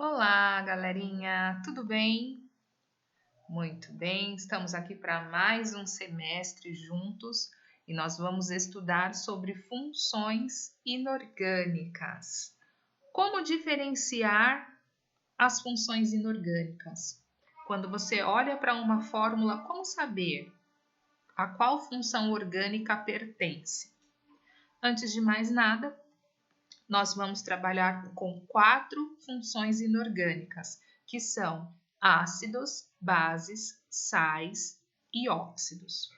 Olá, galerinha, tudo bem? Muito bem, estamos aqui para mais um semestre juntos e nós vamos estudar sobre funções inorgânicas. Como diferenciar as funções inorgânicas? Quando você olha para uma fórmula, como saber a qual função orgânica pertence? Antes de mais nada, nós vamos trabalhar com 4 funções inorgânicas, que são ácidos, bases, sais e óxidos,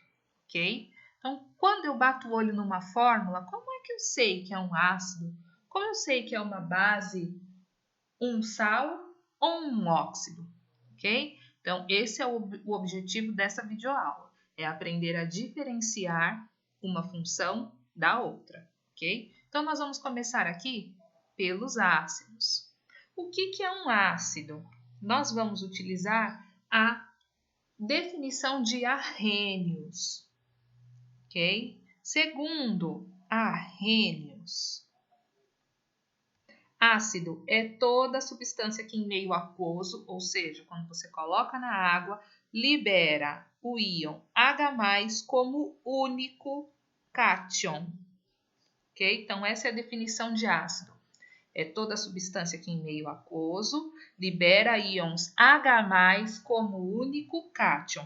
ok? Então, quando eu bato o olho numa fórmula, como é que eu sei que é um ácido? Como eu sei que é uma base, um sal ou um óxido, ok? Então, esse é o objetivo dessa videoaula, é aprender a diferenciar uma função da outra, ok? Então, nós vamos começar aqui pelos ácidos. O que é um ácido? Nós vamos utilizar a definição de Arrhenius, ok? Segundo Arrhenius, ácido é toda substância que em meio aquoso, ou seja, quando você coloca na água, libera o íon H+ como único cátion, ok? Então, essa é a definição de ácido. É toda substância que em meio aquoso libera íons H+ como único cátion.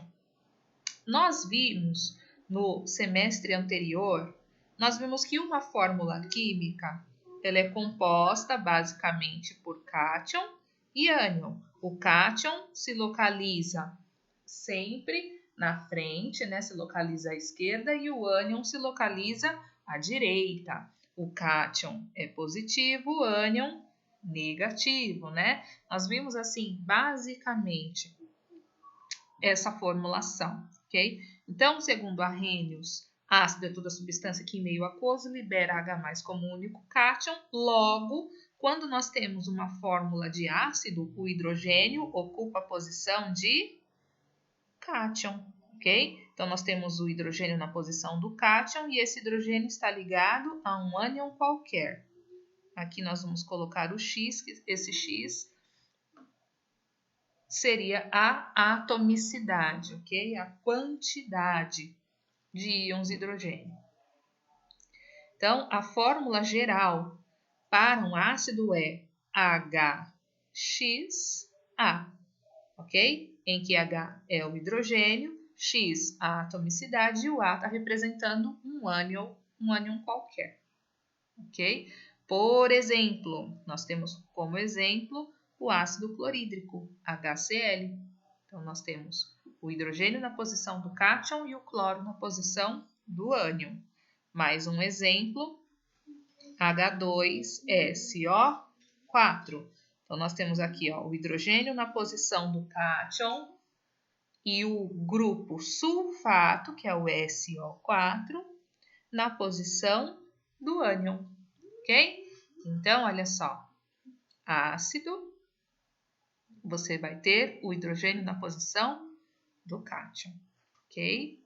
Nós vimos no semestre anterior, nós vimos que uma fórmula química ela é composta basicamente por cátion e ânion. O cátion se localiza sempre na frente, né? Se localiza à esquerda e o ânion se localiza à direita. O cátion é positivo, o ânion negativo, né? Nós vimos assim, basicamente, essa formulação, ok? Então, segundo Arrhenius, ácido é toda substância que em meio aquoso libera H+ como único cátion. Logo, quando nós temos uma fórmula de ácido, o hidrogênio ocupa a posição de cátion, ok? Então, nós temos o hidrogênio na posição do cátion e esse hidrogênio está ligado a um ânion qualquer. Aqui nós vamos colocar o X, esse X seria a atomicidade, ok? A quantidade de íons hidrogênio. Então, a fórmula geral para um ácido é HXA, ok? Em que H é o hidrogênio, X a atomicidade e o A está representando um ânion qualquer, ok? Por exemplo, nós temos como exemplo o ácido clorídrico, HCl. Então, nós temos o hidrogênio na posição do cátion e o cloro na posição do ânion. Mais um exemplo, H2SO4. Então, nós temos aqui ó, o hidrogênio na posição do cátion e o grupo sulfato, que é o SO4, na posição do ânion, ok? Então, olha só, ácido, você vai ter o hidrogênio na posição do cátion, ok?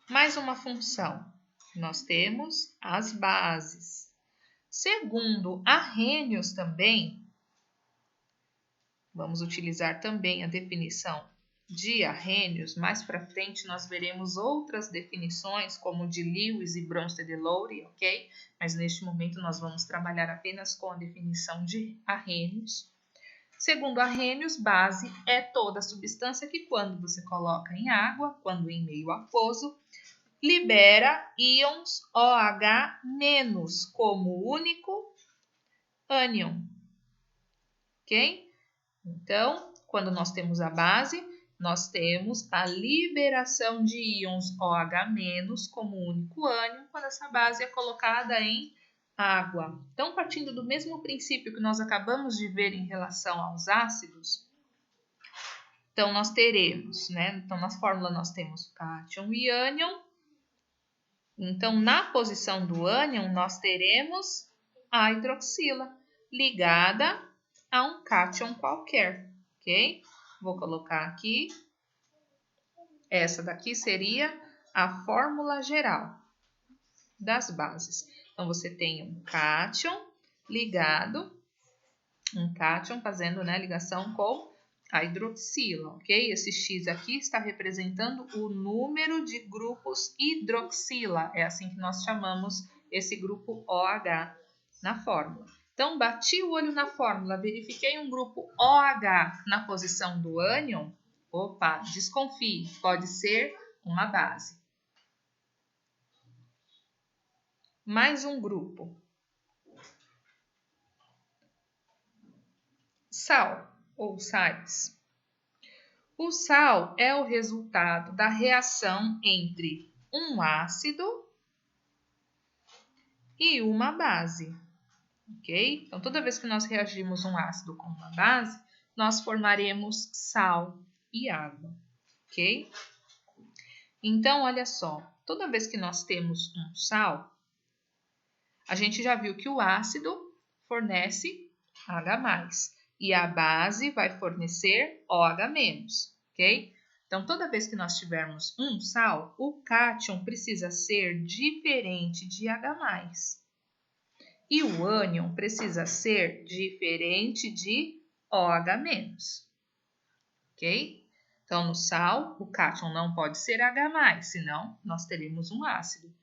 Mais uma função, nós temos as bases. Segundo Arrhenius também, vamos utilizar também a definição de Arrhenius. Mais para frente nós veremos outras definições, como de Lewis e Bronsted e Lowry, ok? Mas neste momento nós vamos trabalhar apenas com a definição de Arrhenius. Segundo Arrhenius, base é toda substância que quando você coloca em água, quando em meio aquoso, libera íons OH- como único ânion, ok? Então, quando nós temos a base, nós temos a liberação de íons OH- como único ânion quando essa base é colocada em água. Então, partindo do mesmo princípio que nós acabamos de ver em relação aos ácidos, então nós teremos, né? Então, na fórmula nós temos cátion e ânion. Então, na posição do ânion, nós teremos a hidroxila ligada a um cátion qualquer, ok? Vou colocar aqui. Essa daqui seria a fórmula geral das bases. Então, você tem um cátion ligado Um cátion fazendo, né, ligação com a hidroxila, ok? Esse X aqui está representando o número de grupos hidroxila. É assim que nós chamamos esse grupo OH na fórmula. Então, bati o olho na fórmula, verifiquei um grupo OH na posição do ânion. Opa, desconfie, pode ser uma base. Mais um grupo. Sal ou sais. O sal é o resultado da reação entre um ácido e uma base, ok? Então, toda vez que nós reagimos um ácido com uma base, nós formaremos sal e água, ok? Então, olha só, toda vez que nós temos um sal, a gente já viu que o ácido fornece H+, e a base vai fornecer OH-, ok? Então, toda vez que nós tivermos um sal, o cátion precisa ser diferente de H+. E o ânion precisa ser diferente de OH-, ok? Então, no sal, o cátion não pode ser H+, senão nós teremos um ácido.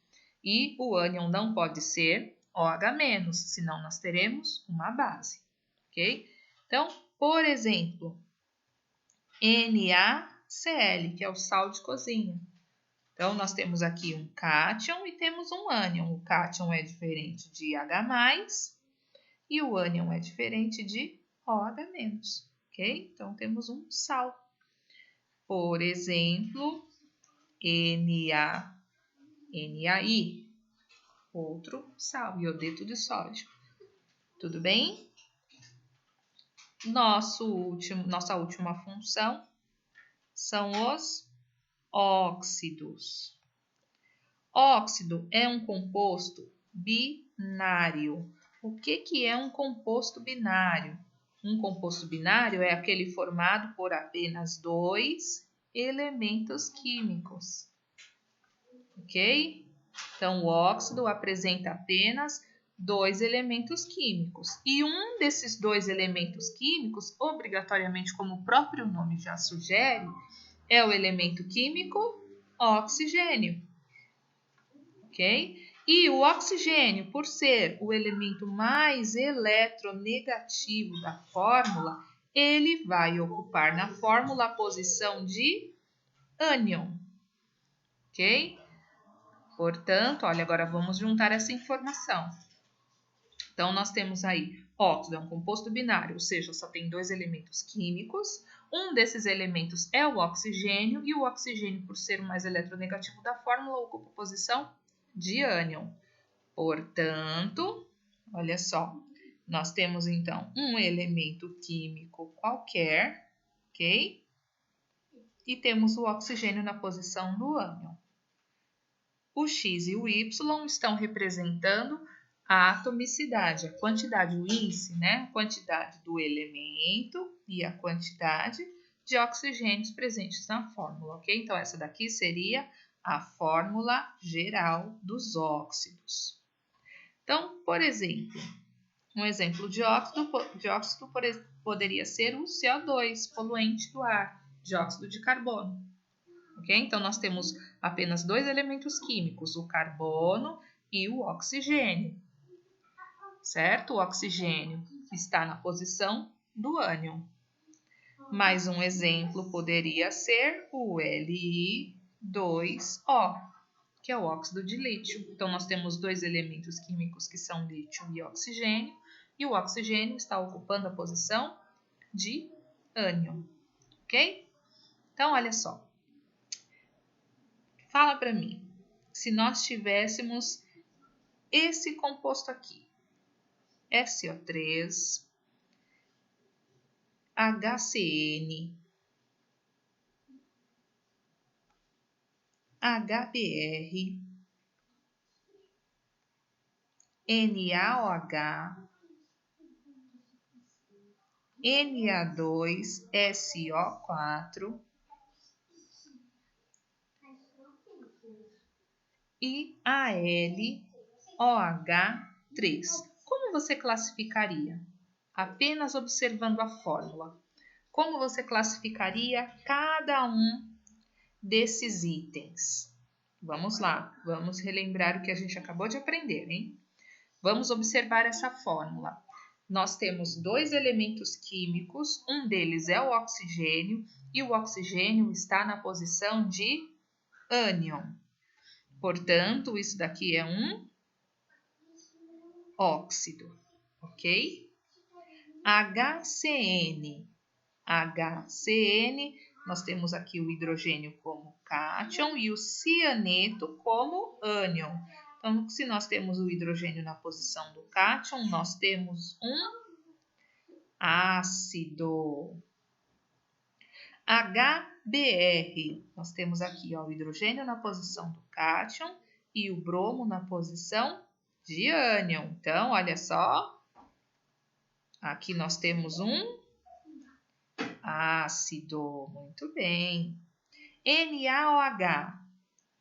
E o ânion não pode ser OH-, senão nós teremos uma base, ok? Então, por exemplo, NaCl, que é o sal de cozinha. Então, nós temos aqui um cátion e temos um ânion. O cátion é diferente de H+, e o ânion é diferente de OH-, ok? Então, temos um sal. Por exemplo, NaI, outro sal, iodeto de sódio. Tudo bem? Nossa última função são os óxidos. Óxido é um composto binário. O que é um composto binário? Um composto binário é aquele formado por apenas 2 elementos químicos, ok? Então, o óxido apresenta apenas 2 elementos químicos. E um desses 2 elementos químicos, obrigatoriamente, como o próprio nome já sugere, é o elemento químico oxigênio, ok? E o oxigênio, por ser o elemento mais eletronegativo da fórmula, ele vai ocupar na fórmula a posição de ânion, ok? Portanto, olha, agora vamos juntar essa informação. Então, nós temos aí, óxido é um composto binário, ou seja, só tem 2 elementos químicos. Um desses elementos é o oxigênio, e o oxigênio, por ser o mais eletronegativo da fórmula, ocupa a posição de ânion. Portanto, olha só, nós temos então um elemento químico qualquer, ok? E temos o oxigênio na posição do ânion. O X e o Y estão representando a atomicidade, a quantidade, o índice, né? A quantidade do elemento e a quantidade de oxigênios presentes na fórmula, ok? Então, essa daqui seria a fórmula geral dos óxidos. Então, por exemplo, um exemplo de óxido poderia ser o CO2, poluente do ar, dióxido de carbono. Okay? Então, nós temos apenas 2 elementos químicos, o carbono e o oxigênio, certo? O oxigênio está na posição do ânion. Mais um exemplo poderia ser o Li2O, que é o óxido de lítio. Então, nós temos 2 elementos químicos que são lítio e oxigênio, e o oxigênio está ocupando a posição de ânion, ok? Então, olha só. Fala para mim, se nós tivéssemos esse composto aqui, SO3, HCN, HBr, NaOH, Na2SO4 e AlOH3. Como você classificaria? apenas observando a fórmula. Como você classificaria cada um desses itens? Vamos lá, vamos relembrar o que a gente acabou de aprender, hein? Vamos observar essa fórmula. Nós temos dois elementos químicos, um deles é o oxigênio, e o oxigênio está na posição de ânion. Portanto, isso daqui é um óxido, ok? HCN. HCN, nós temos aqui o hidrogênio como cátion e o cianeto como ânion. Então, se nós temos o hidrogênio na posição do cátion, nós temos um ácido. HBr, nós temos aqui ó, o hidrogênio na posição do cátion e o bromo na posição de ânion. Então, olha só, aqui nós temos um ácido, muito bem. NaOH,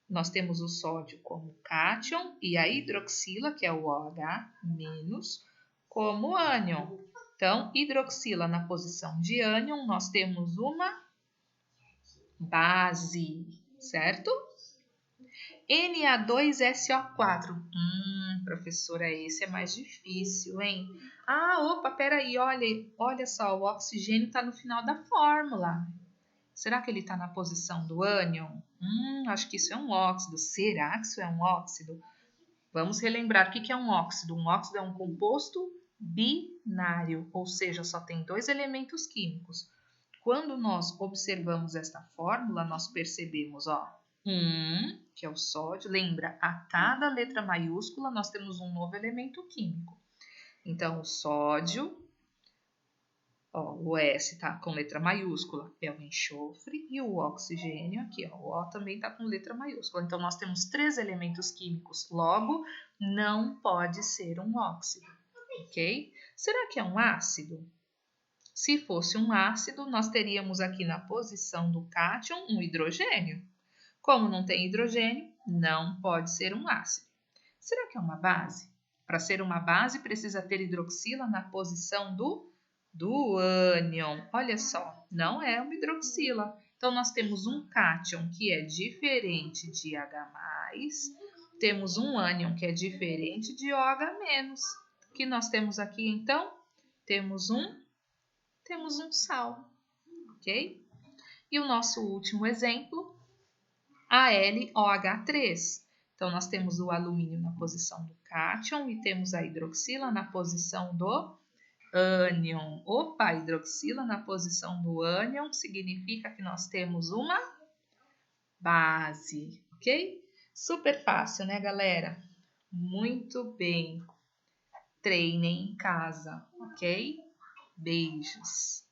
nós temos o sódio como cátion e a hidroxila, que é o OH-, como ânion. Então, hidroxila na posição de ânion, nós temos uma base, certo? Na2SO4. Professora, esse é mais difícil, hein? Opa, peraí, olha só, o oxigênio está no final da fórmula. Será que ele está na posição do ânion? Acho que isso é um óxido. Será que isso é um óxido? Vamos relembrar o que é um óxido. Um óxido é um composto binário, ou seja, só tem dois elementos químicos. Quando nós observamos esta fórmula, nós percebemos, que é o sódio. Lembra, a cada letra maiúscula nós temos um novo elemento químico. Então, o sódio, o S está com letra maiúscula, é o enxofre, e o oxigênio aqui, o O também está com letra maiúscula. Então, nós temos 3 elementos químicos, logo, não pode ser um óxido, ok? Será que é um ácido? Se fosse um ácido, nós teríamos aqui na posição do cátion um hidrogênio. Como não tem hidrogênio, não pode ser um ácido. Será que é uma base? Para ser uma base, precisa ter hidroxila na posição do ânion. Olha só, não é uma hidroxila. Então, nós temos um cátion que é diferente de H+, temos um ânion que é diferente de OH-. O que nós temos aqui, então? Temos um sal, ok? E o nosso último exemplo, AlOH3. Então, nós temos o alumínio na posição do cátion e temos a hidroxila na posição do ânion. Opa, hidroxila na posição do ânion significa que nós temos uma base, ok? Super fácil, né, galera? Muito bem. Treinem em casa, ok? Beijos.